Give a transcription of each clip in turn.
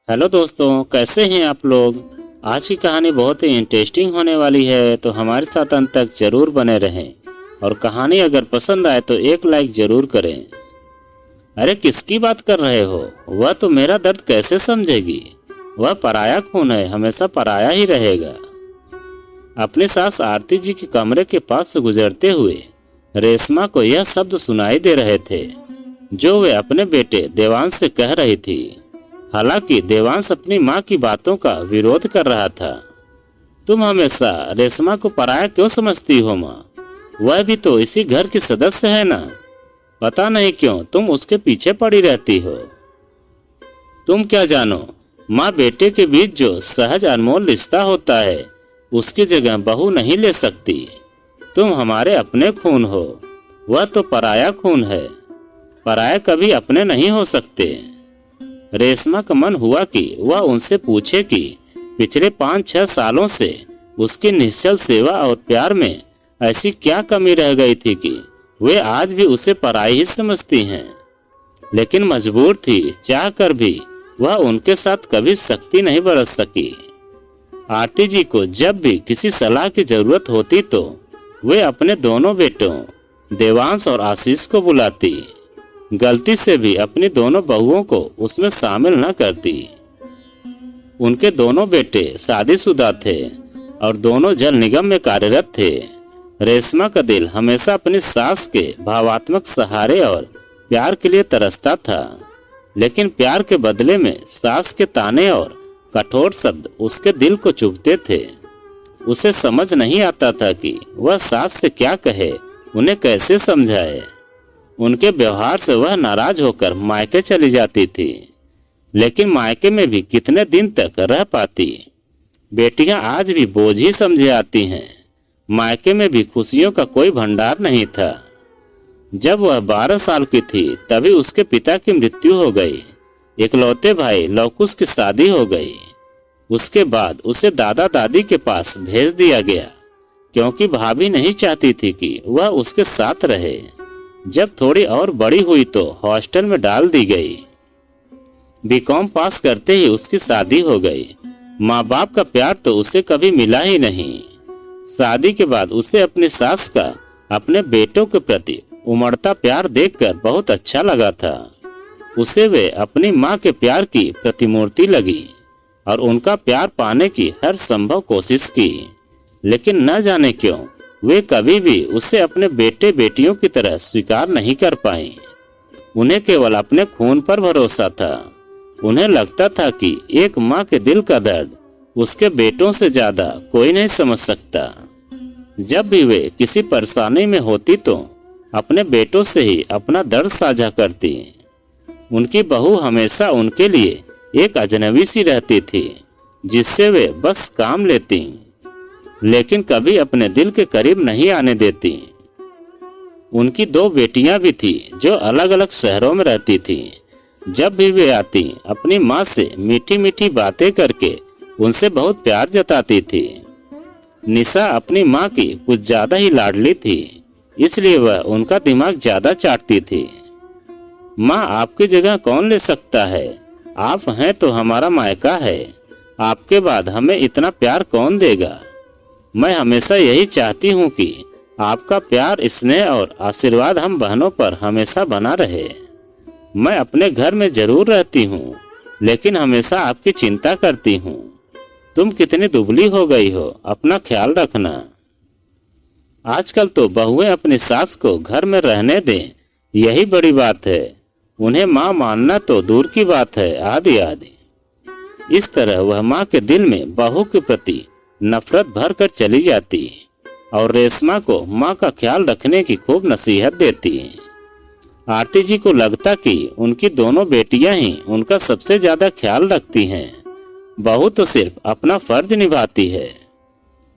Hello दोस्तों, कैसे हैं आप लोग। आज की कहानी बहुत ही इंटरेस्टिंग होने वाली है, तो हमारे साथ अंत तक जरूर बने रहें। और कहानी अगर पसंद आए तो एक लाइक जरूर करें। अरे किसकी बात कर रहे हो? वह तो मेरा दर्द कैसे समझेगी। वह पराया खून है, हमेशा पराया ही रहेगा। अपनी सास आरती जी के कमरे के पास से गुजरते हुए रेशमा को यह शब्द सुनाई दे रहे थे जो वे अपने बेटे देवांश से कह रही थी। हालांकि देवांश अपनी माँ की बातों का विरोध कर रहा था। तुम हमेशा रेशमा को पराया क्यों समझती हो माँ? वह भी तो इसी घर की सदस्य है ना। पता नहीं क्यों तुम उसके पीछे पड़ी रहती हो। तुम क्या जानो, माँ बेटे के बीच जो सहज अनमोल रिश्ता होता है उसकी जगह बहू नहीं ले सकती। तुम हमारे अपने खून हो, वह तो पराया खून है। पराया कभी अपने नहीं हो सकते। रेशमा का मन हुआ कि वह उनसे पूछे कि पिछले 5-6 सालों से उसकी निश्चल सेवा और प्यार में ऐसी क्या कमी रह गई थी कि वे आज भी उसे पराई ही समझती हैं। लेकिन मजबूर थी, चाह कर भी वह उनके साथ कभी सख्ती नहीं बरत सकी। आरती जी को जब भी किसी सलाह की जरूरत होती तो वे अपने दोनों बेटों देवांश और आशीष को बुलाती। गलती से भी अपनी दोनों बहुओं को उसमें शामिल न करती। उनके दोनों बेटे शादीशुदा थे और दोनों जल निगम में कार्यरत थे। रेशमा का दिल हमेशा अपनी सास के भावात्मक सहारे और प्यार के लिए तरसता था, लेकिन प्यार के बदले में सास के ताने और कठोर शब्द उसके दिल को चुभते थे। उसे समझ नहीं आता था कि वह सास से क्या कहे, उन्हें कैसे समझाए। उनके व्यवहार से वह नाराज होकर मायके चली जाती थी, लेकिन मायके में भी कितने दिन तक रह पाती। बेटियां आज भी बोझ ही समझे आती हैं। मायके में भी खुशियों का कोई भंडार नहीं था। जब वह 12 साल की थी तभी उसके पिता की मृत्यु हो गई। इकलौते भाई लवकुश की शादी हो गई। उसके बाद उसे दादा दादी के पास भेज दिया गया, क्योंकि भाभी नहीं चाहती थी कि वह उसके साथ रहे। जब थोड़ी और बड़ी हुई तो हॉस्टल में डाल दी गई। बीकॉम पास करते ही उसकी शादी हो गई। माँ बाप का प्यार तो उसे कभी मिला ही नहीं। शादी के बाद उसे अपनी सास का अपने बेटों के प्रति उमड़ता प्यार देखकर बहुत अच्छा लगा था। उसे वे अपनी माँ के प्यार की प्रतिमूर्ति लगी और उनका प्यार पाने की हर संभव कोशिश की, लेकिन न जाने क्यों वे कभी भी उसे अपने बेटे बेटियों की तरह स्वीकार नहीं कर पाई। उन्हें केवल अपने खून पर भरोसा था। उन्हें लगता था कि एक माँ के दिल का दर्द उसके बेटों से ज्यादा कोई नहीं समझ सकता। जब भी वे किसी परेशानी में होती तो अपने बेटों से ही अपना दर्द साझा करती। उनकी बहू हमेशा उनके लिए एक अजनबी सी रहती थी, जिससे वे बस काम लेती, लेकिन कभी अपने दिल के करीब नहीं आने देती। उनकी 2 बेटियां भी थी जो अलग अलग शहरों में रहती थीं। जब भी वे आती अपनी माँ से मीठी मीठी बातें करके उनसे बहुत प्यार जताती थी। निशा अपनी माँ की कुछ ज्यादा ही लाडली थी, इसलिए वह उनका दिमाग ज्यादा चाटती थी। माँ आपकी जगह कौन ले सकता है? आप हैं तो हमारा मायका है। आपके बाद हमें इतना प्यार कौन देगा? मैं हमेशा यही चाहती हूँ कि आपका प्यार, स्नेह और आशीर्वाद हम बहनों पर हमेशा बना रहे। मैं अपने घर में जरूर रहती हूँ, लेकिन हमेशा आपकी चिंता करती हूँ। तुम कितनी दुबली हो गई हो, अपना ख्याल रखना। आजकल तो बहुएं अपनी सास को घर में रहने दें, यही बड़ी बात है। उन्हें माँ मानना तो दूर की बात है, आदि आदि। इस तरह वह माँ के दिल में बहू के प्रति नफरत भर कर चली जाती और रेशमा को माँ का ख्याल रखने की खूब नसीहत देती। आरती जी को लगता कि उनकी दोनों बेटियां ही उनका सबसे ज्यादा ख्याल रखती हैं। बहू तो सिर्फ अपना फर्ज निभाती है,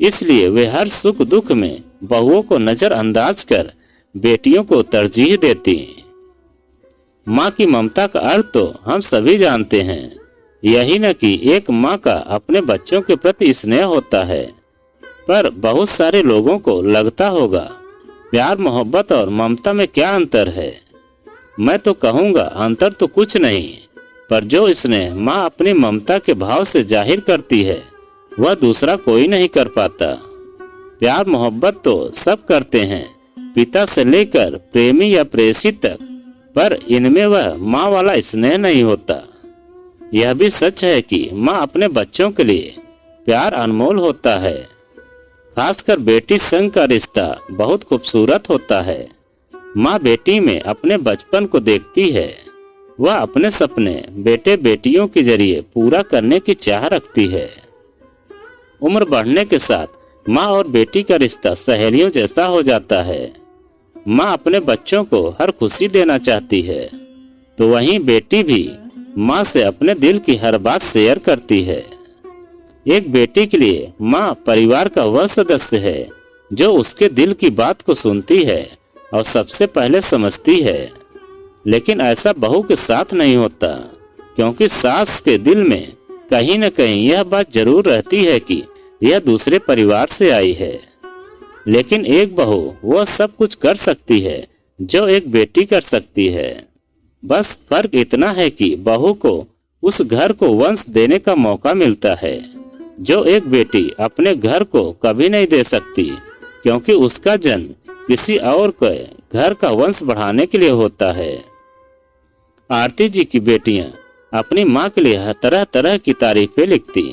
इसलिए वे हर सुख दुख में बहुओं को नजरअंदाज कर बेटियों को तरजीह देती। माँ की ममता का अर्थ तो हम सभी जानते हैं, यही न कि एक माँ का अपने बच्चों के प्रति स्नेह होता है। पर बहुत सारे लोगों को लगता होगा प्यार, मोहब्बत और ममता में क्या अंतर है। मैं तो कहूँगा अंतर तो कुछ नहीं, पर जो स्नेह माँ अपनी ममता के भाव से जाहिर करती है वह दूसरा कोई नहीं कर पाता। प्यार मोहब्बत तो सब करते हैं, पिता से लेकर प्रेमी या प्रेसी तक, पर इनमें वह माँ वाला स्नेह नहीं होता। यह भी सच है कि माँ अपने बच्चों के लिए प्यार अनमोल होता है। खासकर बेटी संग का रिश्ता बहुत खूबसूरत होता है। माँ बेटी में अपने बचपन को देखती है, वह अपने सपने बेटे बेटियों के जरिए पूरा करने की चाह रखती है। उम्र बढ़ने के साथ माँ और बेटी का रिश्ता सहेलियों जैसा हो जाता है। माँ अपने बच्चों को हर खुशी देना चाहती है, तो वहीं बेटी भी माँ से अपने दिल की हर बात शेयर करती है। एक बेटी के लिए माँ परिवार का वह सदस्य है जो उसके दिल की बात को सुनती है और सबसे पहले समझती है। लेकिन ऐसा बहू के साथ नहीं होता, क्योंकि सास के दिल में कहीं न कहीं यह बात जरूर रहती है कि यह दूसरे परिवार से आई है। लेकिन एक बहू वह सब कुछ कर सकती है जो एक बेटी कर सकती है। बस फर्क इतना है कि बहू को उस घर को वंश देने का मौका मिलता है जो एक बेटी अपने घर को कभी नहीं दे सकती, क्योंकि उसका जन्म किसी और के घर का वंश बढ़ाने के लिए होता है। आरती जी की बेटियां अपनी माँ के लिए तरह तरह की तारीफें लिखती।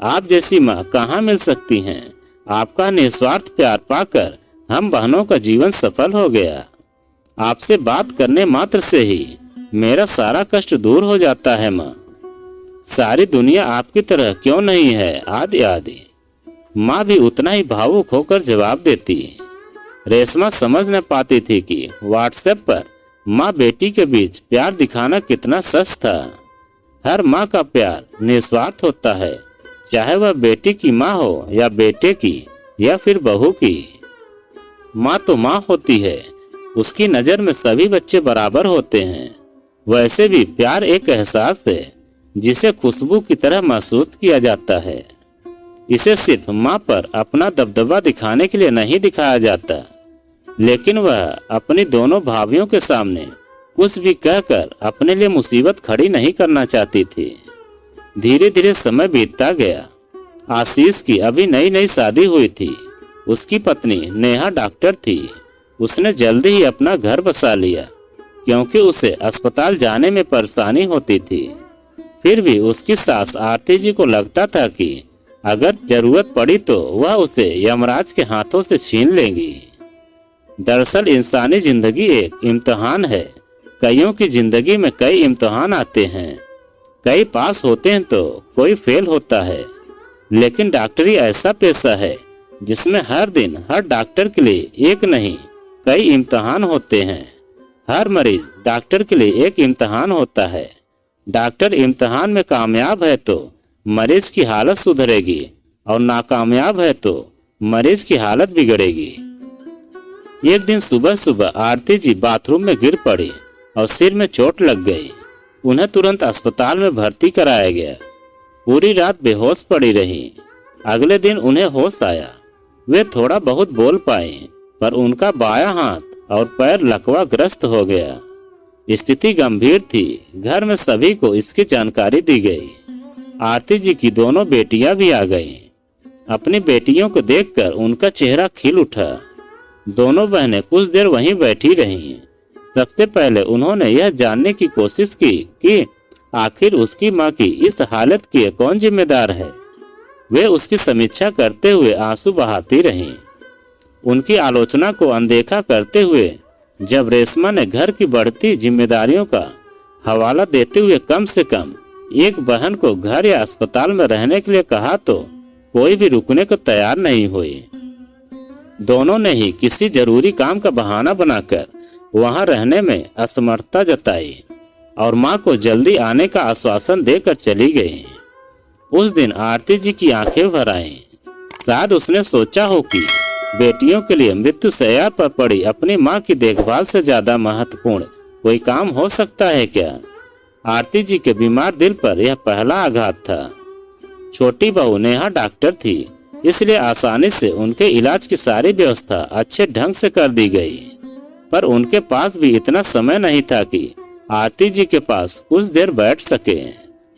आप जैसी माँ कहाँ मिल सकती हैं। आपका निस्वार्थ प्यार पाकर हम बहनों का जीवन सफल हो गया। आपसे बात करने मात्र से ही मेरा सारा कष्ट दूर हो जाता है माँ। सारी दुनिया आपकी तरह क्यों नहीं है, आदि आदि। माँ भी उतना ही भावुक होकर जवाब देती। रेशमा समझ न पाती थी कि व्हाट्सएप पर माँ बेटी के बीच प्यार दिखाना कितना सच था। हर माँ का प्यार निस्वार्थ होता है, चाहे वह बेटी की माँ हो या बेटे की या फिर बहू की। माँ तो माँ होती है, उसकी नजर में सभी बच्चे बराबर होते हैं। वैसे भी प्यार एक एहसास है जिसे खुशबू की तरह महसूस किया जाता है। इसे सिर्फ माँ पर अपना दबदबा दिखाने के लिए नहीं दिखाया जाता, लेकिन वह अपनी दोनों भाभियों के सामने कुछ भी कहकर अपने लिए मुसीबत खड़ी नहीं करना चाहती थी। धीरे धीरे समय बीतता गया। आशीष की अभी नई नई शादी हुई थी। उसकी पत्नी नेहा डॉक्टर थी। उसने जल्दी ही अपना घर बसा लिया, क्योंकि उसे अस्पताल जाने में परेशानी होती थी। फिर भी उसकी सास आरती जी को लगता था कि अगर जरूरत पड़ी तो वह उसे यमराज के हाथों से छीन लेंगी। दरअसल इंसानी जिंदगी एक इम्तिहान है। कईयों की जिंदगी में कई इम्तिहान आते हैं, कई पास होते हैं तो कोई फेल होता है। लेकिन डॉक्टरी ऐसा पेशा है जिसमें हर दिन हर डॉक्टर के लिए एक नहीं कई इम्तिहान होते हैं। हर मरीज डॉक्टर के लिए एक इम्तिहान होता है। डॉक्टर इम्तिहान में कामयाब है तो मरीज की हालत सुधरेगी और नाकामयाब है तो मरीज की हालत बिगड़ेगी। एक दिन सुबह सुबह आरती जी बाथरूम में गिर पड़ी और सिर में चोट लग गई। उन्हें तुरंत अस्पताल में भर्ती कराया गया। पूरी रात बेहोश पड़ी रही। अगले दिन उन्हें होश आया। वे थोड़ा बहुत बोल पाए, पर उनका बायां हाथ और पैर लकवा ग्रस्त हो गया। स्थिति गंभीर थी। घर में सभी को इसकी जानकारी दी गई। आरती जी की दोनों बेटियां भी आ गईं। अपनी बेटियों को देखकर उनका चेहरा खिल उठा। दोनों बहनें कुछ देर वहीं बैठी रहीं। सबसे पहले उन्होंने यह जानने की कोशिश की कि आखिर उसकी मां की इस हालत के कौन जिम्मेदार है। वे उसकी समीक्षा करते हुए आंसू बहाती रहीं। उनकी आलोचना को अनदेखा करते हुए जब रेशमा ने घर की बढ़ती जिम्मेदारियों का हवाला देते हुए कम से कम एक बहन को घर या अस्पताल में रहने के लिए कहा तो कोई भी रुकने को तैयार नहीं हुई। दोनों ने ही किसी जरूरी काम का बहाना बनाकर वहां रहने में असमर्थता जताई और मां को जल्दी आने का आश्वासन देकर चली गई। उस दिन आरती जी की आंखें भर आईं। शायद उसने सोचा हो कि बेटियों के लिए मृत्यु शैया पर पड़ी अपनी मां की देखभाल से ज्यादा महत्वपूर्ण कोई काम हो सकता है क्या। आरती जी के बीमार दिल पर यह पहला आघात था। छोटी बहू नेहा डॉक्टर थी, इसलिए आसानी से उनके इलाज की सारी व्यवस्था अच्छे ढंग से कर दी गई। पर उनके पास भी इतना समय नहीं था कि आरती जी के पास कुछ देर बैठ सके।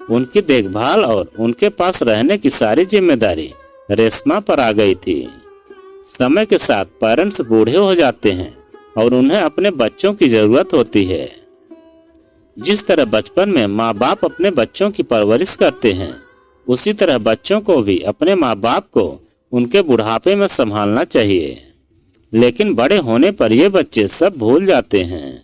उनकी देखभाल और उनके पास रहने की सारी जिम्मेदारी रेशमा पर आ गई थी। समय के साथ पेरेंट्स बूढ़े हो जाते हैं और उन्हें अपने बच्चों की जरूरत होती है। जिस तरह बचपन में माँ बाप अपने बच्चों की परवरिश करते हैं, उसी तरह बच्चों को भी अपने माँ बाप को उनके बुढ़ापे में संभालना चाहिए। लेकिन बड़े होने पर ये बच्चे सब भूल जाते हैं।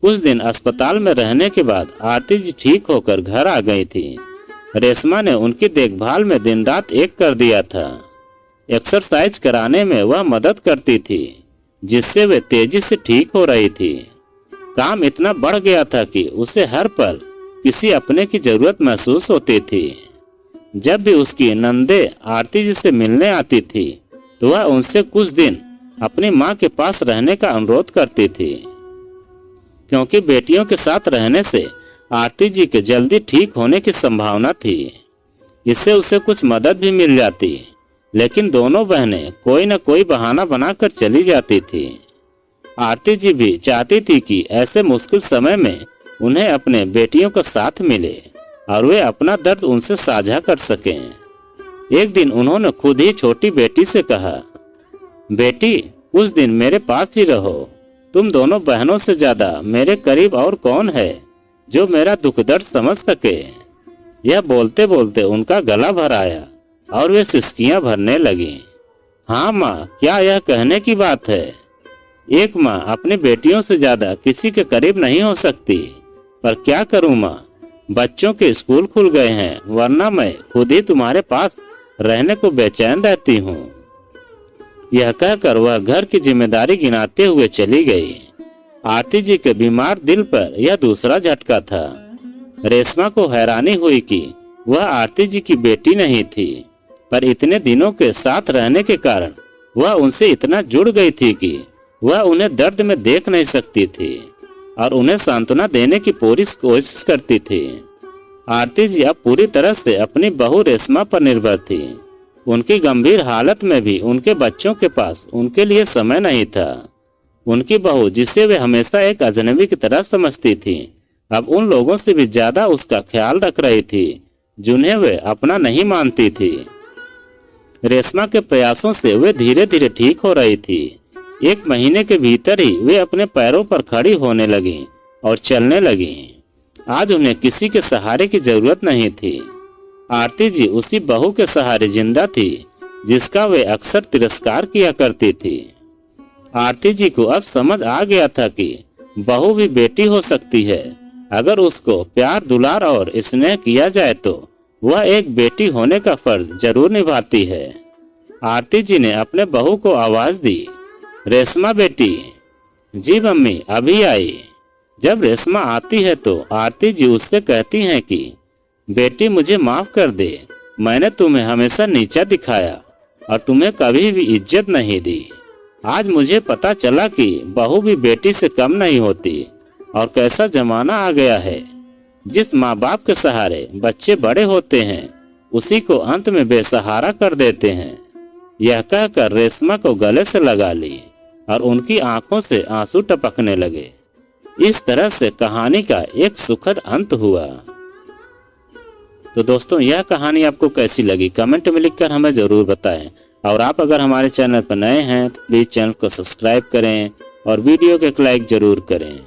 कुछ दिन अस्पताल में रहने के बाद आरती जी ठीक होकर घर आ गई थी। रेशमा ने उनकी देखभाल में दिन रात एक कर दिया था। एक्सरसाइज कराने में वह मदद करती थी, जिससे वे तेजी से ठीक हो रही थी। काम इतना बढ़ गया था कि उसे हर पल किसी अपने की जरूरत महसूस होती थी। जब भी उसकी नंदे आरती जी से मिलने आती थी, तो वह उनसे कुछ दिन अपनी माँ के पास रहने का अनुरोध करती थी, क्योंकि बेटियों के साथ रहने से आरती जी के जल्दी ठीक होने की संभावना थी। इससे उसे कुछ मदद भी मिल जाती, लेकिन दोनों बहनें कोई न कोई बहाना बनाकर चली जाती थी। आरती जी भी चाहती थी कि ऐसे मुश्किल समय में उन्हें अपने बेटियों का साथ मिले और वे अपना दर्द उनसे साझा कर सकें। एक दिन उन्होंने खुद ही छोटी बेटी से कहा, बेटी कुछ दिन मेरे पास ही रहो। तुम दोनों बहनों से ज्यादा मेरे करीब और कौन है जो मेरा दुख दर्द समझ सके। यह बोलते बोलते उनका गला भर आया और वे सिसकियां भरने लगी। हाँ माँ, क्या यह कहने की बात है? एक माँ अपनी बेटियों से ज्यादा किसी के करीब नहीं हो सकती, पर क्या करूँ माँ, बच्चों के स्कूल खुल गए हैं, वरना मैं खुद ही तुम्हारे पास रहने को बेचैन रहती हूँ। यह कहकर वह घर की जिम्मेदारी गिनाते हुए चली गई। आरती जी के बीमार दिल पर यह दूसरा झटका था। रेशमा को हैरानी हुई कि वह आरती जी की बेटी नहीं थी, पर इतने दिनों के साथ रहने के कारण वह उनसे इतना जुड़ गई थी कि वह उन्हें दर्द में देख नहीं सकती थी और उन्हें सांत्वना देने की पूरी कोशिश करती थी। आरती जी अब पूरी तरह से अपनी बहू रेशमा पर निर्भर थी। उनकी गंभीर हालत में भी उनके बच्चों के पास उनके लिए समय नहीं था। उनकी बहू, जिसे वे हमेशा एक अजनबी की तरह समझती थी, अब उन लोगों से भी ज्यादा उसका ख्याल रख रही थी जिन्हें वे अपना नहीं मानती थी। रेशमा के प्रयासों से वे धीरे धीरे ठीक हो रही थी। 1 महीने के भीतर ही वे अपने पैरों पर खड़ी होने लगी और चलने लगी। आज उन्हें किसी के सहारे की जरूरत नहीं थी। आरती जी उसी बहू के सहारे जिंदा थी जिसका वे अक्सर तिरस्कार किया करती थी। आरती जी को अब समझ आ गया था कि बहू भी बेटी हो सकती है। अगर उसको प्यार, दुलार और स्नेह किया जाए तो वह एक बेटी होने का फर्ज जरूर निभाती है। आरती जी ने अपने बहू को आवाज दी, रेशमा बेटी। जी मम्मी, अभी आई। जब रेशमा आती है तो आरती जी उससे कहती हैं कि बेटी, मुझे माफ कर दे, मैंने तुम्हें हमेशा नीचा दिखाया और तुम्हें कभी भी इज्जत नहीं दी। आज मुझे पता चला कि बहू भी बेटी से कम नहीं होती और कैसा जमाना आ गया है। जिस माँ बाप के सहारे बच्चे बड़े होते हैं, उसी को अंत में बेसहारा कर देते हैं। यह कहकर रेशमा को गले से लगा ली और उनकी आंखों से आंसू टपकने लगे। इस तरह से कहानी का एक सुखद अंत हुआ। तो दोस्तों, यह कहानी आपको कैसी लगी कमेंट में लिखकर हमें जरूर बताएं। और आप अगर हमारे चैनल पर नए हैं तो प्लीज चैनल को सब्सक्राइब करें और वीडियो को एक लाइक जरूर करें।